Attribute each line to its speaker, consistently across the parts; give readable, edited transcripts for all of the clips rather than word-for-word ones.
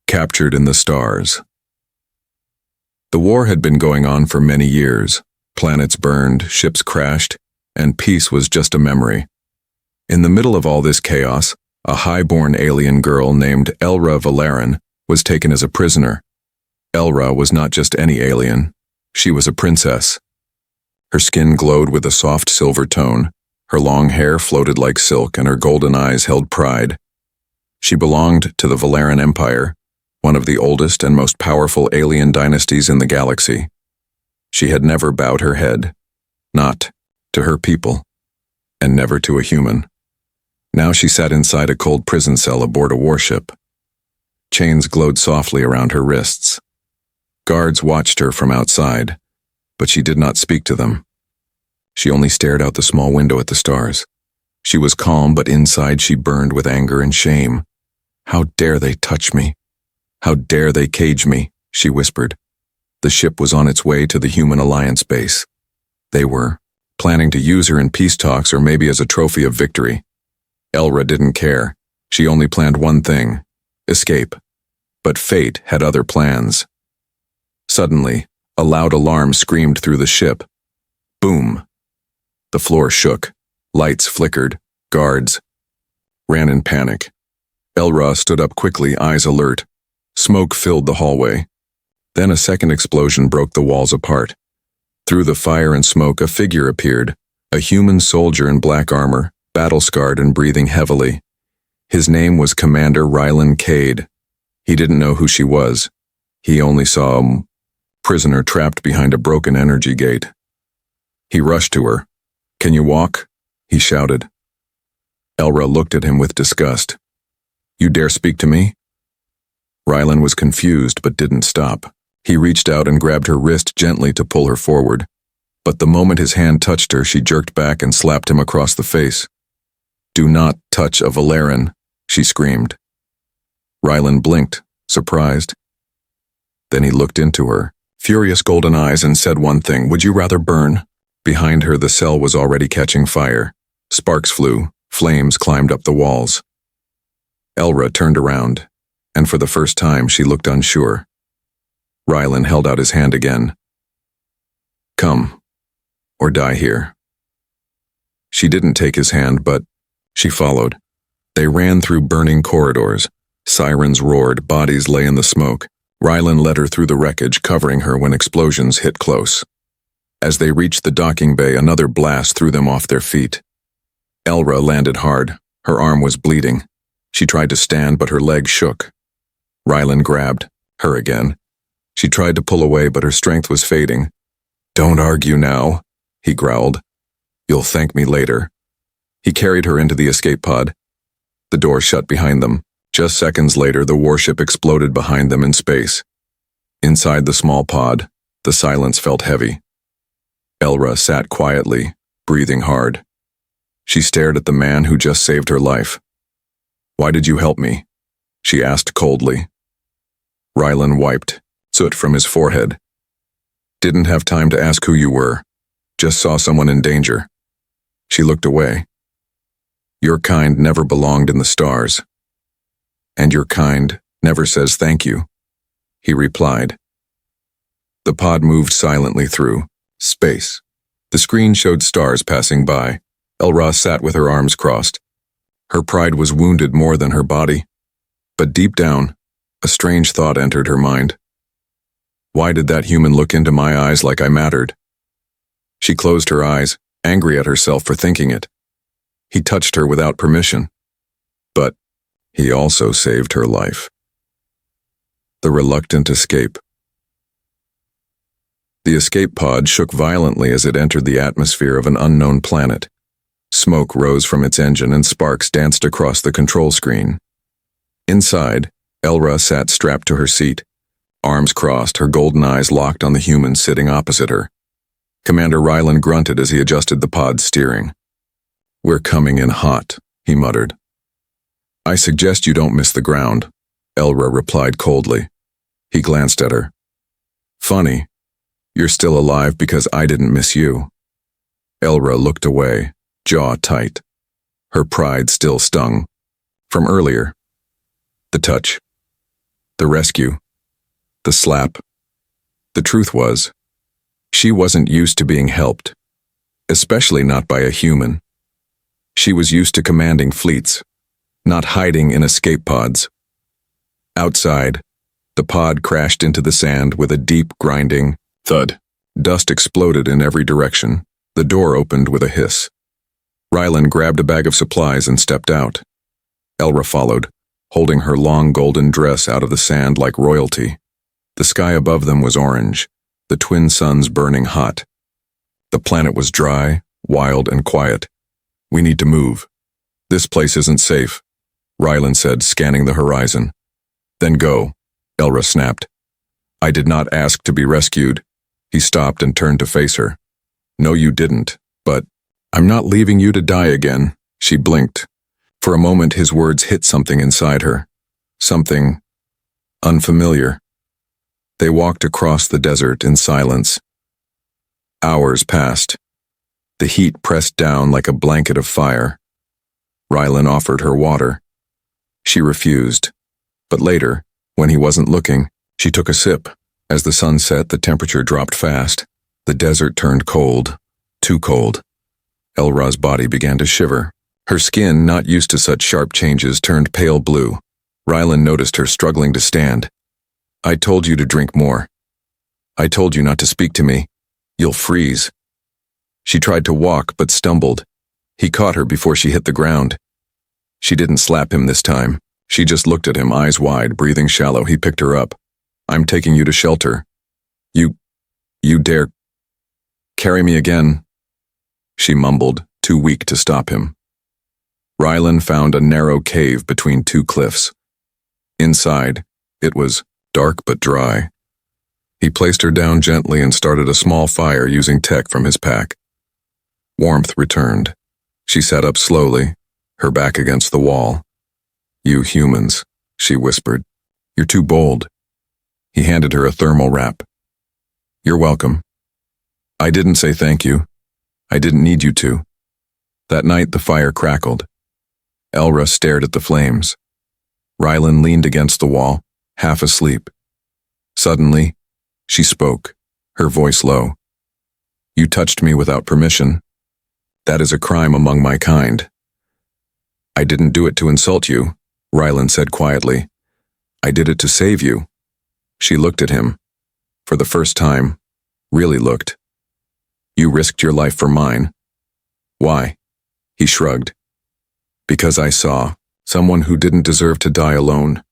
Speaker 1: Captured in the stars. The war had been going on for many years. Planets burned, ships crashed, and peace was just a memory. In the middle of all this chaos, a highborn alien girl named Elra Valeran was taken as a prisoner. Elra was not just any alien. She was a princess. Her skin glowed with a soft silver tone, her long hair floated like silk, and her golden eyes held pride. She belonged to the Valeran Empire, one of the oldest and most powerful alien dynasties in the galaxy. She had never bowed her head, not to her people, and never to a human. Now she sat inside a cold prison cell aboard a warship. Chains glowed softly around her wrists. Guards watched her from outside, but she did not speak to them. She only stared out the small window at the stars. She was calm, but inside she burned with anger and shame. "How dare they touch me? How dare they cage me?" she whispered. The ship was on its way to the Human Alliance base. They were planning to use her in peace talks or maybe as a trophy of victory. Elra didn't care. She only planned one thing: escape. But fate had other plans. Suddenly, a loud alarm screamed through the ship. Boom! The floor shook. Lights flickered. Guards ran in panic. Elra stood up quickly, eyes alert. Smoke filled the hallway. Then a second explosion broke the walls apart. Through the fire and smoke, a figure appeared, a human soldier in black armor, battle-scarred and breathing heavily. His name was Commander Rylan Cade. He didn't know who she was. He only saw a prisoner trapped behind a broken energy gate. He rushed to her. "Can you walk?" he shouted. Elra looked at him with disgust. "You dare speak to me?" Rylan was confused but didn't stop. He reached out and grabbed her wrist gently to pull her forward. But the moment his hand touched her, she jerked back and slapped him across the face. "Do not touch a Valeran," she screamed. Rylan blinked, surprised. Then he looked into her, furious golden eyes, and said one thing: "Would you rather burn?" Behind her, the cell was already catching fire. Sparks flew, flames climbed up the walls. Elra turned around, and for the first time she looked unsure. Rylan held out his hand again. "Come, or die here." She didn't take his hand, but she followed. They ran through burning corridors. Sirens roared, bodies lay in the smoke. Rylan led her through the wreckage, covering her when explosions hit close. As they reached the docking bay, another blast threw them off their feet. Elra landed hard. Her arm was bleeding. She tried to stand, but her leg shook. Rylan grabbed her again. She tried to pull away, but her strength was fading. "Don't argue now," he growled. "You'll thank me later." He carried her into the escape pod. The door shut behind them. Just seconds later, the warship exploded behind them in space. Inside the small pod, the silence felt heavy. Elra sat quietly, breathing hard. She stared at the man who just saved her life. "Why did you help me?" she asked coldly. Rylan wiped soot from his forehead. "Didn't have time to ask who you were. Just saw someone in danger." She looked away. "Your kind never belonged in the stars. And your kind never says thank you," he replied. The pod moved silently through space. The screen showed stars passing by. Elra sat with her arms crossed. Her pride was wounded more than her body. But deep down, a strange thought entered her mind. Why did that human look into my eyes like I mattered? She closed her eyes, angry at herself for thinking it. He touched her without permission. But he also saved her life. The reluctant escape. The escape pod shook violently as it entered the atmosphere of an unknown planet. Smoke rose from its engine and sparks danced across the control screen. Inside, Elra sat strapped to her seat, arms crossed, her golden eyes locked on the human sitting opposite her. Commander Rylan grunted as he adjusted the pod's steering. "We're coming in hot," he muttered. "I suggest you don't miss the ground," Elra replied coldly. He glanced at her. "Funny. You're still alive because I didn't miss you." Elra looked away, jaw tight. Her pride still stung. From earlier. The touch. The rescue. The slap. The truth was, she wasn't used to being helped, especially not by a human. She was used to commanding fleets, not hiding in escape pods. Outside, the pod crashed into the sand with a deep, grinding thud. Dust exploded in every direction. The door opened with a hiss. Rylan grabbed a bag of supplies and stepped out. Elra followed, holding her long golden dress out of the sand like royalty. The sky above them was orange, the twin suns burning hot. The planet was dry, wild, and quiet. "We need to move. This place isn't safe," Rylan said, scanning the horizon. "Then go," Elra snapped. "I did not ask to be rescued." He stopped and turned to face her. "No, you didn't, but I'm not leaving you to die again." She blinked. For a moment, his words hit something inside her. Something unfamiliar. They walked across the desert in silence. Hours passed. The heat pressed down like a blanket of fire. Rylan offered her water. She refused. But later, when he wasn't looking, she took a sip. As the sun set, the temperature dropped fast. The desert turned cold. Too cold. Elra's body began to shiver. Her skin, not used to such sharp changes, turned pale blue. Rylan noticed her struggling to stand. "I told you to drink more. I told you not to speak to me. You'll freeze." She tried to walk, but stumbled. He caught her before she hit the ground. She didn't slap him this time. She just looked at him, eyes wide, breathing shallow. He picked her up. "I'm taking you to shelter. You dare carry me again?" She mumbled, too weak to stop him. Rylan found a narrow cave between two cliffs. Inside, it was dark but dry. He placed her down gently and started a small fire using tech from his pack. Warmth returned. She sat up slowly, her back against the wall. "You humans," she whispered. "You're too bold." He handed her a thermal wrap. "You're welcome." "I didn't say thank you. I didn't need you to." That night the fire crackled. Elra stared at the flames. Rylan leaned against the wall, half asleep. Suddenly, she spoke, her voice low. "You touched me without permission. That is a crime among my kind." "I didn't do it to insult you," Rylan said quietly. "I did it to save you." She looked at him. For the first time, really looked. "You risked your life for mine." "Why?" He shrugged. "Because I saw someone who didn't deserve to die alone."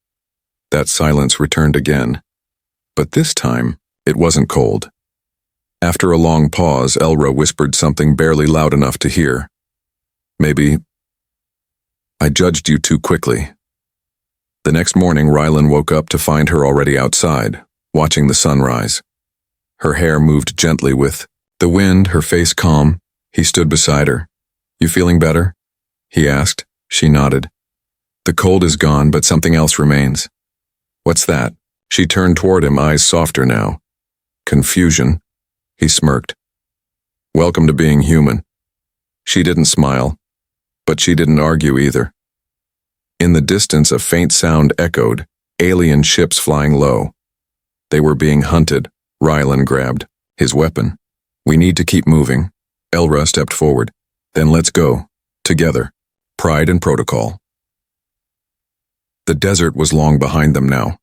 Speaker 1: That silence returned again. But this time, it wasn't cold. After a long pause, Elra whispered something barely loud enough to hear. "Maybe I judged you too quickly." The next morning, Rylan woke up to find her already outside, watching the sunrise. Her hair moved gently with the wind, her face calm. He stood beside her. "You feeling better?" he asked. She nodded. "The cold is gone, but something else remains." "What's that?" She turned toward him, eyes softer now. "Confusion." He smirked. "Welcome to being human." She didn't smile, but she didn't argue either. In the distance, a faint sound echoed, alien ships flying low. They were being hunted. Rylan grabbed his weapon. "We need to keep moving." Elra stepped forward. "Then let's go. Together. Pride and protocol." The desert was long behind them now.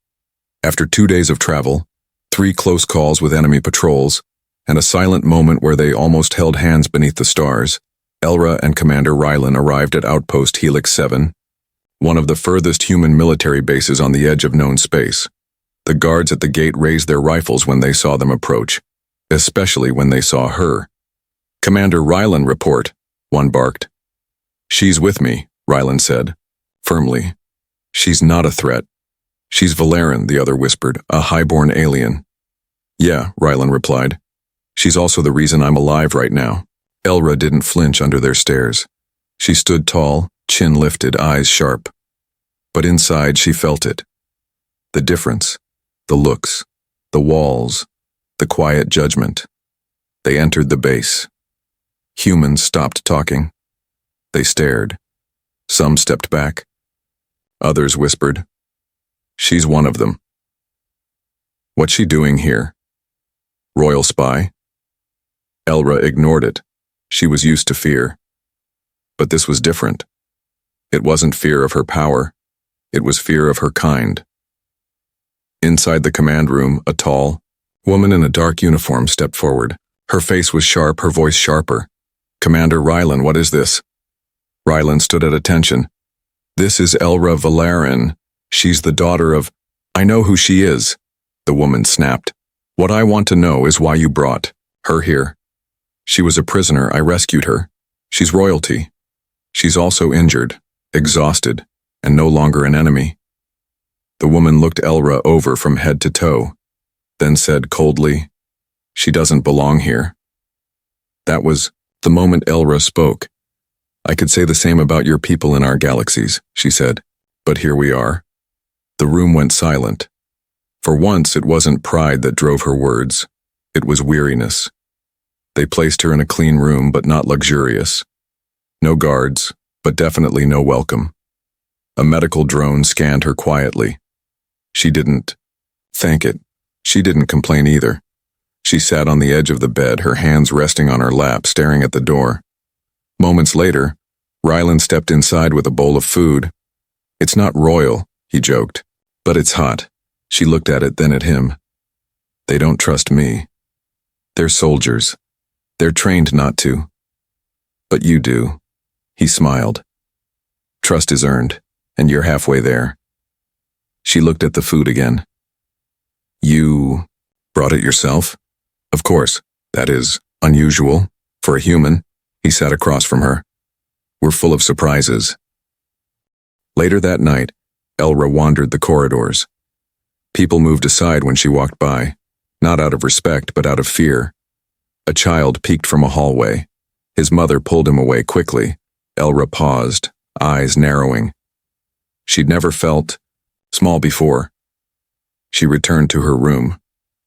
Speaker 1: After 2 days of travel, 3 close calls with enemy patrols, and a silent moment where they almost held hands beneath the stars, Elra and Commander Rylan arrived at Outpost Helix 7, one of the furthest human military bases on the edge of known space. The guards at the gate raised their rifles when they saw them approach, especially when they saw her. "Commander Rylan, report," one barked. "She's with me," Rylan said, firmly. "She's not a threat." "She's Valeran," the other whispered, "a highborn alien." "Yeah," Rylan replied. "She's also the reason I'm alive right now." Elra didn't flinch under their stares. She stood tall, chin lifted, eyes sharp. But inside she felt it. The difference, the looks, the walls, the quiet judgment. They entered the base. Humans stopped talking. They stared. Some stepped back. Others whispered. "She's one of them." What's she doing here? Royal spy? Elra ignored it. She was used to fear. But this was different. It wasn't fear of her power. It was fear of her kind. Inside the command room, a tall woman in a dark uniform stepped forward. Her face was sharp, her voice sharper. Commander Rylan, what is this? Rylan stood at attention. This is Elra Valarin. She's the daughter of... I know who she is, the woman snapped. What I want to know is why you brought her here. She was a prisoner. I rescued her. She's royalty. She's also injured, exhausted, and no longer an enemy. The woman looked Elra over from head to toe, then said coldly, She doesn't belong here. That was the moment Elra spoke. I could say the same about your people in our galaxies, she said, but here we are. The room went silent. For once, it wasn't pride that drove her words. It was weariness. They placed her in a clean room, but not luxurious. No guards, but definitely no welcome. A medical drone scanned her quietly. She didn't thank it. She didn't complain either. She sat on the edge of the bed, her hands resting on her lap, staring at the door. Moments later, Rylan stepped inside with a bowl of food. It's not royal, he joked, but it's hot. She looked at it, then at him. They don't trust me. They're soldiers. They're trained not to. But you do. He smiled. Trust is earned, and you're halfway there. She looked at the food again. You brought it yourself? Of course, that is unusual for a human. He sat across from her. We're full of surprises. Later that night, Elra wandered the corridors. People moved aside when she walked by, not out of respect but out of fear. A child peeked from a hallway. His mother pulled him away quickly. Elra paused, eyes narrowing. She'd never felt small before. She returned to her room,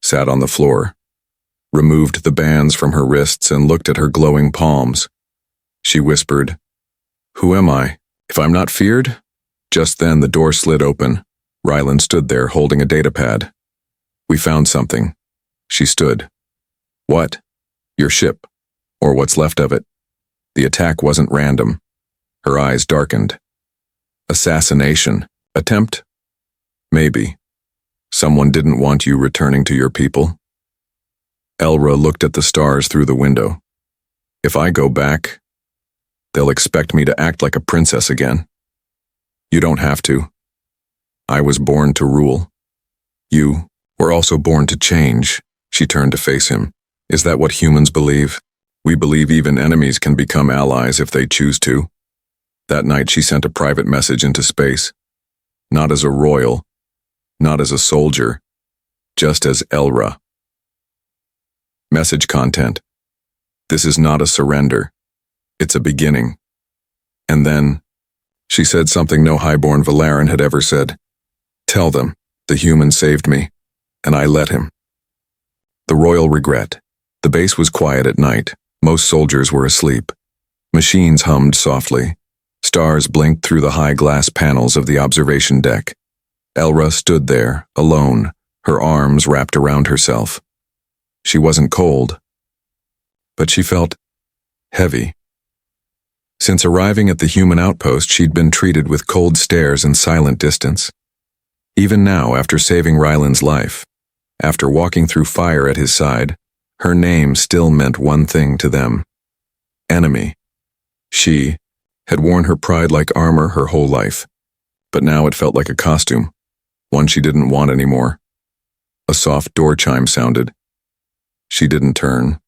Speaker 1: sat on the floor, removed the bands from her wrists and looked at her glowing palms. She whispered, Who am I, if I'm not feared? Just then the door slid open. Rylan stood there holding a datapad. We found something. She stood. What? Your ship, or what's left of it. The attack wasn't random. Her eyes darkened. Assassination. Attempt? Maybe. Someone didn't want you returning to your people. Elra looked at the stars through the window. If I go back, they'll expect me to act like a princess again. You don't have to. I was born to rule. You were also born to change. She turned to face him. Is that what humans believe? We believe even enemies can become allies if they choose to. That night she sent a private message into space. Not as a royal, not as a soldier, just as Elra. Message content. This is not a surrender. It's a beginning. And then, she said something no highborn Valarin had ever said. Tell them, the human saved me, and I let him. The royal regret. The base was quiet at night. Most soldiers were asleep. Machines hummed softly. Stars blinked through the high glass panels of the observation deck. Elra stood there, alone, her arms wrapped around herself. She wasn't cold, but she felt heavy. Since arriving at the human outpost, she'd been treated with cold stares and silent distance. Even now, after saving Rylan's life, after walking through fire at his side, her name still meant one thing to them. Enemy. She had worn her pride like armor her whole life, but now it felt like a costume, one she didn't want anymore. A soft door chime sounded. She didn't turn.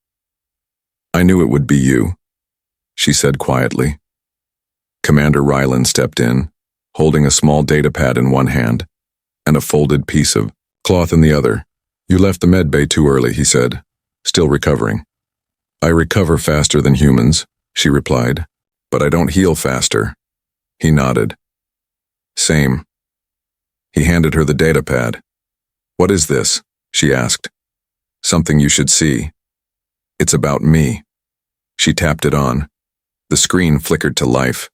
Speaker 1: I knew it would be you, she said quietly. Commander Rylan stepped in, holding a small datapad in one hand and a folded piece of cloth in the other. You left the med bay too early, he said, still recovering. I recover faster than humans, she replied, but I don't heal faster. He nodded. Same. He handed her the datapad. What is this? She asked. Something you should see. It's about me. She tapped it on. The screen flickered to life.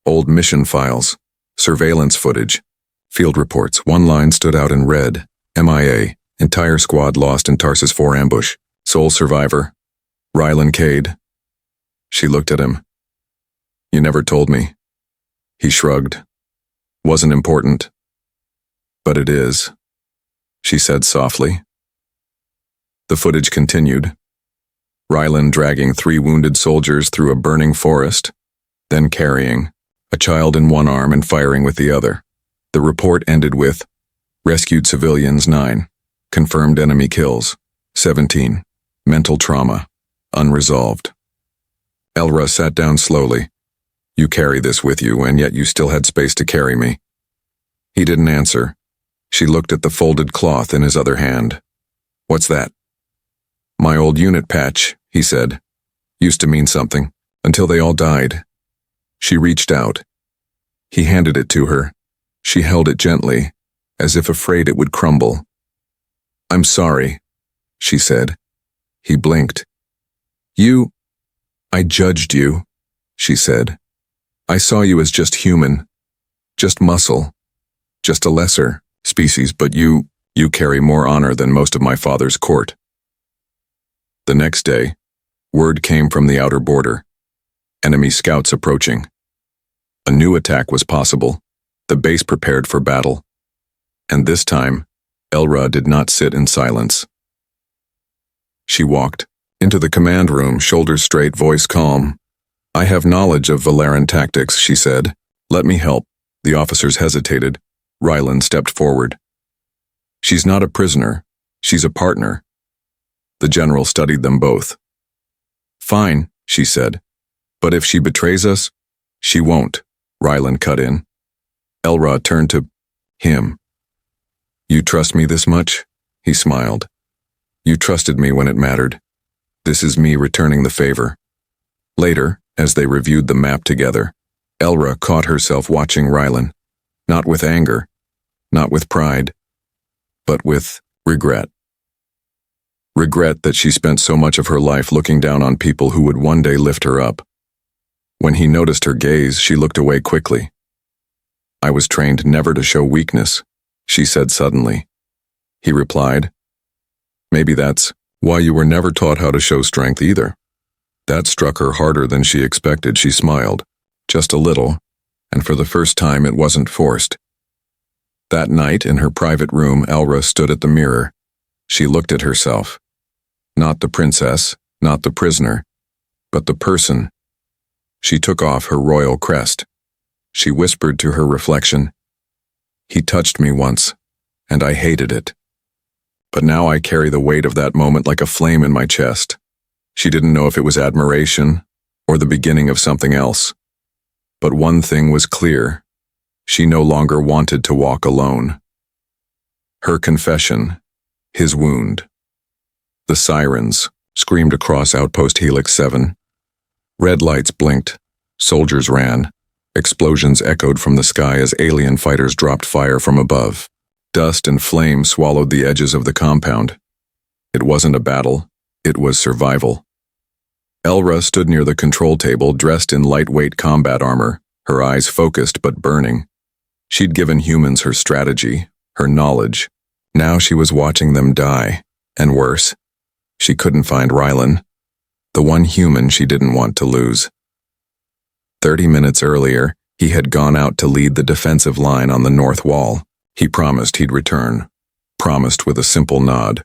Speaker 1: Old mission files, surveillance footage, field reports. One line stood out in red. MIA, Entire squad lost in Tarsus 4 ambush. Sole survivor. Rylan Cade. She looked at him. You never told me. He shrugged. Wasn't important. But it is, she said softly. The footage continued. Rylan dragging 3 wounded soldiers through a burning forest, then carrying a child in one arm and firing with the other. The report ended with, rescued civilians 9, confirmed enemy kills 17, mental trauma, unresolved. Elra sat down slowly. You carry this with you, and yet you still had space to carry me. He didn't answer. She looked at the folded cloth in his other hand. What's that? My old unit patch, he said. Used to mean something, until they all died. She reached out. He handed it to her. She held it gently, as if afraid it would crumble. I'm sorry, she said. He blinked. I judged you, she said. I saw you as just human, just muscle, just a lesser species, but you carry more honor than most of my father's court. The next day, word came from the outer border. Enemy scouts approaching. A new attack was possible, the base prepared for battle. And this time, Elra did not sit in silence. She walked into the command room, shoulders straight, voice calm. I have knowledge of Valeran tactics, she said. Let me help. The officers hesitated. Rylan stepped forward. She's not a prisoner. She's a partner. The general studied them both. Fine, she said. But if she betrays us, she won't, Rylan cut in. Elra turned to him. You trust me this much? He smiled. You trusted me when it mattered. This is me returning the favor. Later, as they reviewed the map together, Elra caught herself watching Rylan, not with anger, not with pride, but with regret. Regret that she spent so much of her life looking down on people who would one day lift her up. When he noticed her gaze, she looked away quickly. I was trained never to show weakness, she said suddenly. He replied, maybe that's why you were never taught how to show strength either. That struck her harder than she expected. She smiled, just a little, and for the first time it wasn't forced. That night, in her private room, Elra stood at the mirror. She looked at herself. Not the princess, not the prisoner, but the person. She took off her royal crest. She whispered to her reflection, he touched me once, and I hated it. But now I carry the weight of that moment like a flame in my chest. She didn't know if it was admiration or the beginning of something else. But one thing was clear. She no longer wanted to walk alone. Her confession, his wound. The sirens screamed across Outpost Helix 7. Red lights blinked. Soldiers ran. Explosions echoed from the sky as alien fighters dropped fire from above. Dust and flame swallowed the edges of the compound. It wasn't a battle, it was survival. Elra stood near the control table, dressed in lightweight combat armor, her eyes focused but burning. She'd given humans her strategy, her knowledge. Now she was watching them die, and worse, she couldn't find Rylan, the one human she didn't want to lose. 30 minutes earlier, he had gone out to lead the defensive line on the north wall. He promised he'd return, promised with a simple nod.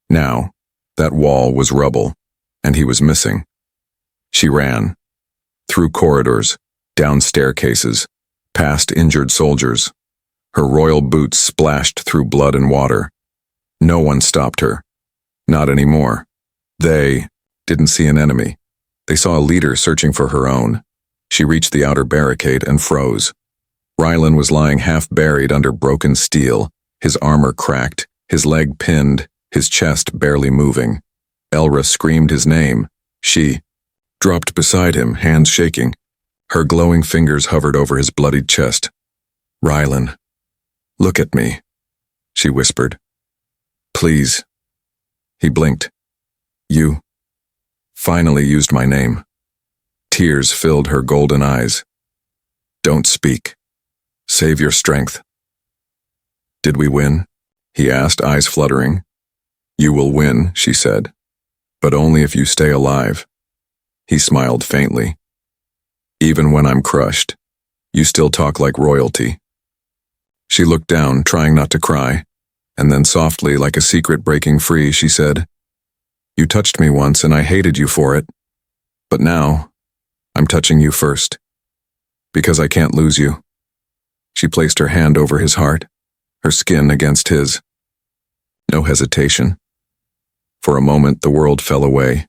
Speaker 1: Now, that wall was rubble, and he was missing. She ran, through corridors, down staircases, past injured soldiers. Her royal boots splashed through blood and water. No one stopped her. Not anymore. They didn't see an enemy. They saw a leader searching for her own. She reached the outer barricade and froze. Rylan was lying half-buried under broken steel, his armor cracked, his leg pinned, his chest barely moving. Elra screamed his name. She dropped beside him, hands shaking. Her glowing fingers hovered over his bloodied chest. Rylan, look at me, she whispered. Please. He blinked. You finally used my name. Tears filled her golden eyes. Don't speak. Save your strength. Did we win? He asked, eyes fluttering. You will win, she said, but only if you stay alive. He smiled faintly. Even when I'm crushed, you still talk like royalty. She looked down, trying not to cry, and then softly, like a secret breaking free, she said, You touched me once and I hated you for it, but now I'm touching you first, because I can't lose you. She placed her hand over his heart, her skin against his. No hesitation. For a moment, the world fell away.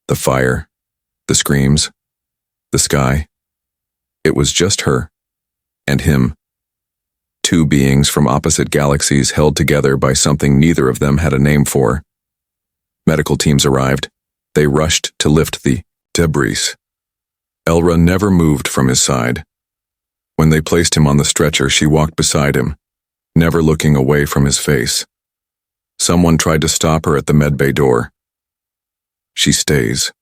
Speaker 1: The fire, the screams, the sky. It was just her and him. Two beings from opposite galaxies held together by something neither of them had a name for. Medical teams arrived. They rushed to lift the debris. Elra never moved from his side. When they placed him on the stretcher, she walked beside him, never looking away from his face. Someone tried to stop her at the medbay door. She stays,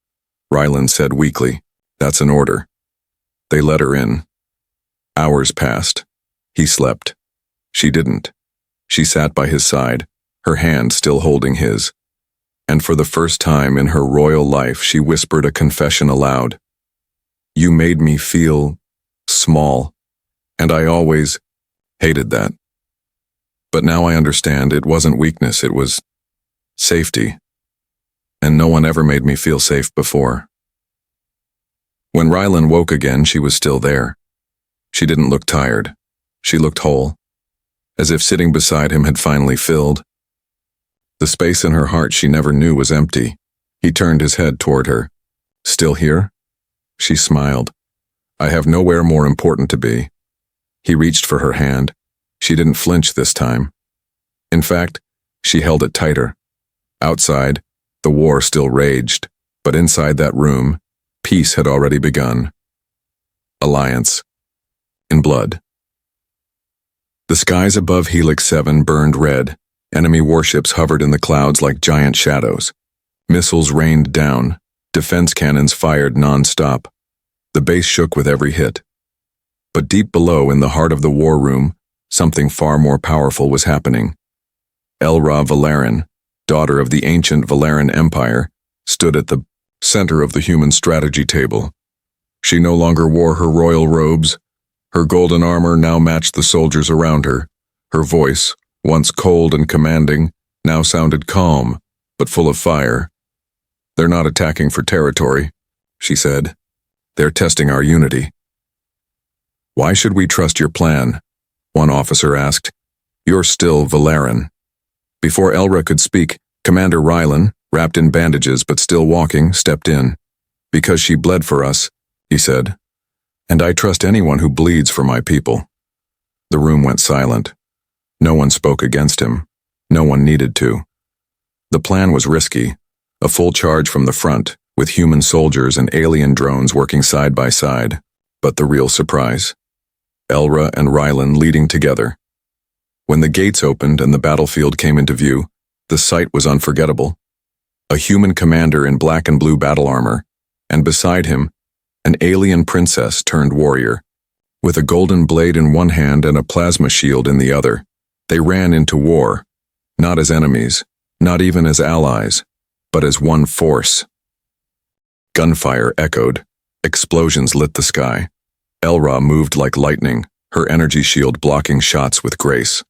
Speaker 1: Ryland said weakly. That's an order. They let her in. Hours passed. He slept. She didn't. She sat by his side, her hand still holding his. And for the first time in her royal life, she whispered a confession aloud. You made me feel small, and I always hated that. But now I understand it wasn't weakness, it was safety. And no one ever made me feel safe before. When Rylan woke again, she was still there. She didn't look tired. She looked whole, as if sitting beside him had finally filled. The space in her heart she never knew was empty. He turned his head toward her. Still here? She smiled. I have nowhere more important to be. He reached for her hand. She didn't flinch this time. In fact, she held it tighter. Outside, the war still raged, but inside that room, peace had already begun. Alliance. In blood. The skies above Helix 7 burned red. Enemy warships hovered in the clouds like giant shadows. Missiles rained down. Defense cannons fired non-stop. The base shook with every hit. But deep below, in the heart of the war room, something far more powerful was happening. Elra Valeran, daughter of the ancient Valeran Empire, stood at the center of the human strategy table. She no longer wore her royal robes. Her golden armor now matched the soldiers around her. Her voice, once cold and commanding, now sounded calm, but full of fire. They're not attacking for territory, she said. They're testing our unity. Why should we trust your plan? One officer asked. You're still Valeran. Before Elra could speak, Commander Rylan, wrapped in bandages but still walking, stepped in. Because she bled for us, he said. And I trust anyone who bleeds for my people. The room went silent. No one spoke against him. No one needed to. The plan was risky. A full charge from the front, with human soldiers and alien drones working side by side. But the real surprise. Elra and Rylan leading together. When the gates opened and the battlefield came into view, the sight was unforgettable. A human commander in black and blue battle armor, and beside him, an alien princess turned warrior. With a golden blade in one hand and a plasma shield in the other, they ran into war, not as enemies, not even as allies, but as one force. Gunfire echoed. Explosions lit the sky. Elra moved like lightning, her energy shield blocking shots with grace.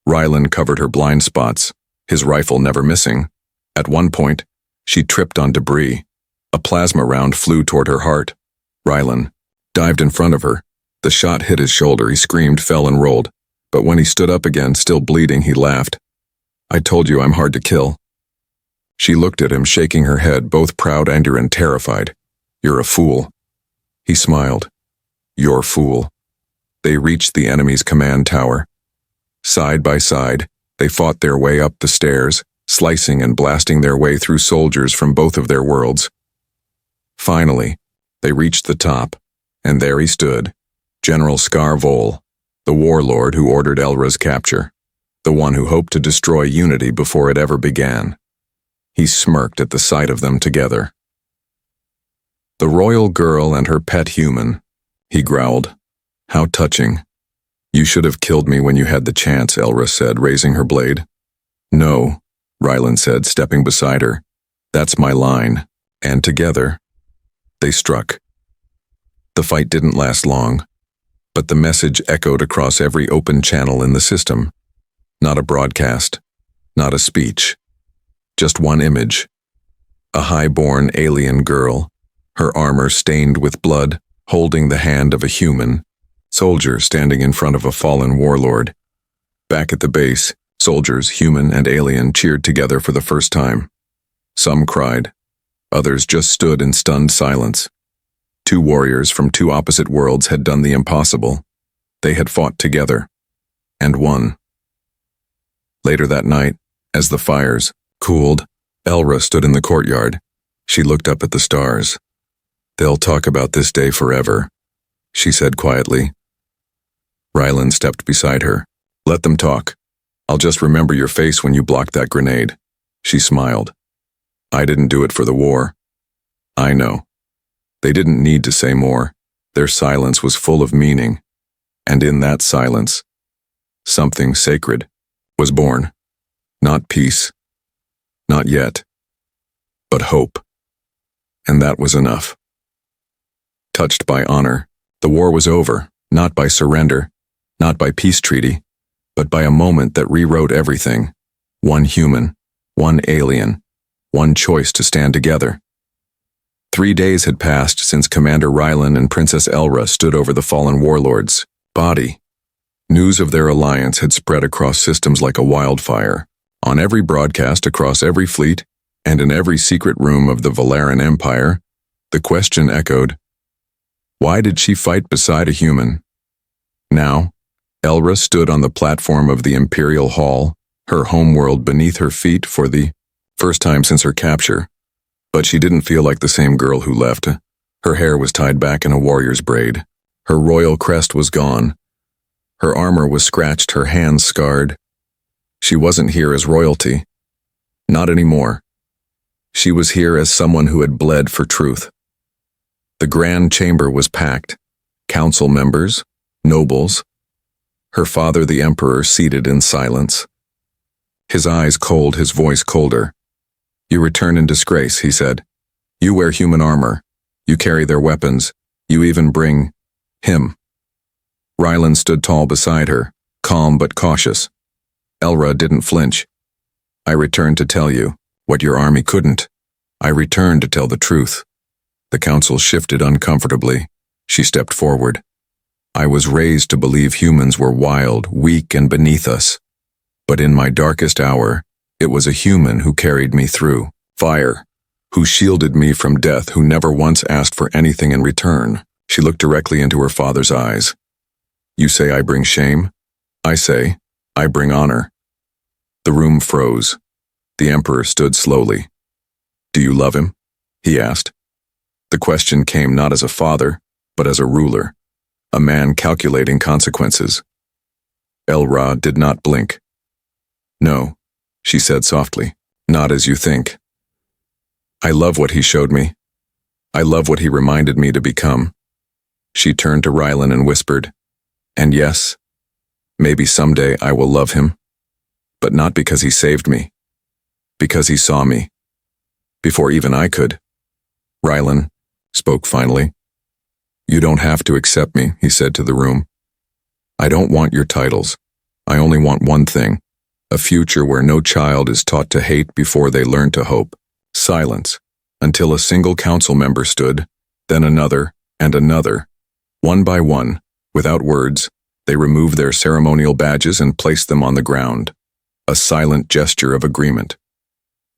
Speaker 1: Rylan covered her blind spots, his rifle never missing. At one point, she tripped on debris. A plasma round flew toward her heart. Rylan dived in front of her. The shot hit his shoulder. He screamed, fell and rolled. But when he stood up again, still bleeding, he laughed. I told you I'm hard to kill. She looked at him, shaking her head, both proud and terrified. You're a fool. He smiled. Your fool. They reached the enemy's command tower. Side by side, they fought their way up the stairs, slicing and blasting their way through soldiers from both of their worlds. Finally, they reached the top, and there he stood, General Scarvol, the warlord who ordered Elra's capture, the one who hoped to destroy unity before it ever began. He smirked at the sight of them together. The royal girl and her pet human, he growled. How touching. You should have killed me when you had the chance, Elra said, raising her blade. No, Rylan said, stepping beside her. That's my line. And together, they struck. The fight didn't last long, but the message echoed across every open channel in the system. Not a broadcast, not a speech, just one image. A highborn alien girl, her armor stained with blood, holding the hand of a human soldier standing in front of a fallen warlord. Back at the base, soldiers, human and alien, cheered together for the first time. Some cried. Others just stood in stunned silence. Two warriors from two opposite worlds had done the impossible. They had fought together, and won. Later that night, as the fires cooled, Elra stood in the courtyard. She looked up at the stars. They'll talk about this day forever, she said quietly. Rylan stepped beside her. Let them talk. I'll just remember your face when you blocked that grenade. She smiled. I didn't do it for the war. I know. They didn't need to say more. Their silence was full of meaning. And in that silence, something sacred was born. Not peace. Not yet. But hope. And that was enough. Touched by honor, the war was over, not by surrender, not by peace treaty, but by a moment that rewrote everything. One human, one alien, one choice to stand together. 3 days had passed since Commander Rylan and Princess Elra stood over the fallen warlord's body. News of their alliance had spread across systems like a wildfire, on every broadcast across every fleet, and in every secret room of the Valeran Empire. The question echoed, why did she fight beside a human? Now, Elra stood on the platform of the Imperial Hall, her homeworld beneath her feet for the first time since her capture. But she didn't feel like the same girl who left. Her hair was tied back in a warrior's braid. Her royal crest was gone. Her armor was scratched, her hands scarred. She wasn't here as royalty. Not anymore. She was here as someone who had bled for truth. The grand chamber was packed. Council members, nobles. Her father, the emperor, seated in silence. His eyes cold, his voice colder. You return in disgrace, he said. You wear human armor. You carry their weapons. You even bring him. Rylan stood tall beside her, calm but cautious. Elra didn't flinch. I returned to tell you what your army couldn't. I returned to tell the truth. The council shifted uncomfortably. She stepped forward. I was raised to believe humans were wild, weak, and beneath us. But in my darkest hour, it was a human who carried me through fire, who shielded me from death, who never once asked for anything in return. She looked directly into her father's eyes. You say I bring shame? I say, I bring honor. The room froze. The emperor stood slowly. Do you love him? He asked. The question came not as a father, but as a ruler, a man calculating consequences. Elra did not blink. No, she said softly, not as you think. I love what he showed me. I love what he reminded me to become. She turned to Rylan and whispered, and yes, maybe someday I will love him, but not because he saved me, because he saw me, before even I could. Rylan spoke finally. You don't have to accept me, he said to the room. I don't want your titles. I only want one thing. A future where no child is taught to hate before they learn to hope. Silence, until a single council member stood, then another, and another. One by one, without words, they removed their ceremonial badges and placed them on the ground. A silent gesture of agreement.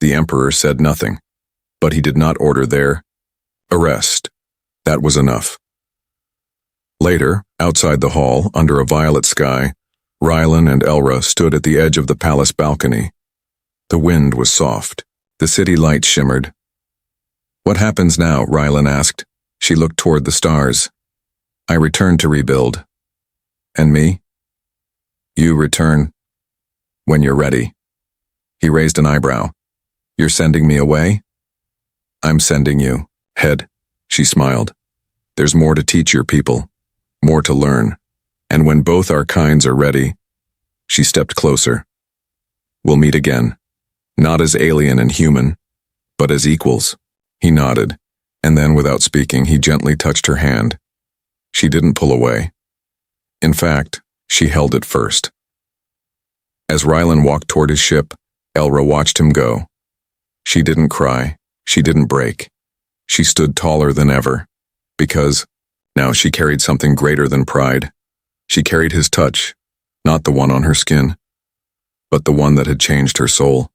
Speaker 1: The emperor said nothing, but he did not order their arrest. That was enough. Later, outside the hall, under a violet sky, Rylan and Elra stood at the edge of the palace balcony. The wind was soft. The city lights shimmered. What happens now? Rylan asked. She looked toward the stars. I return to rebuild. And me? You return when you're ready. He raised an eyebrow. You're sending me away? I'm sending you. Head. She smiled. There's more to teach your people. More to learn. And when both our kinds are ready, she stepped closer. We'll meet again. Not as alien and human, but as equals. He nodded, and then, without speaking, he gently touched her hand. She didn't pull away. In fact, she held it first. As Rylan walked toward his ship, Elra watched him go. She didn't cry. She didn't break. She stood taller than ever, because now she carried something greater than pride. She carried his touch, not the one on her skin, but the one that had changed her soul.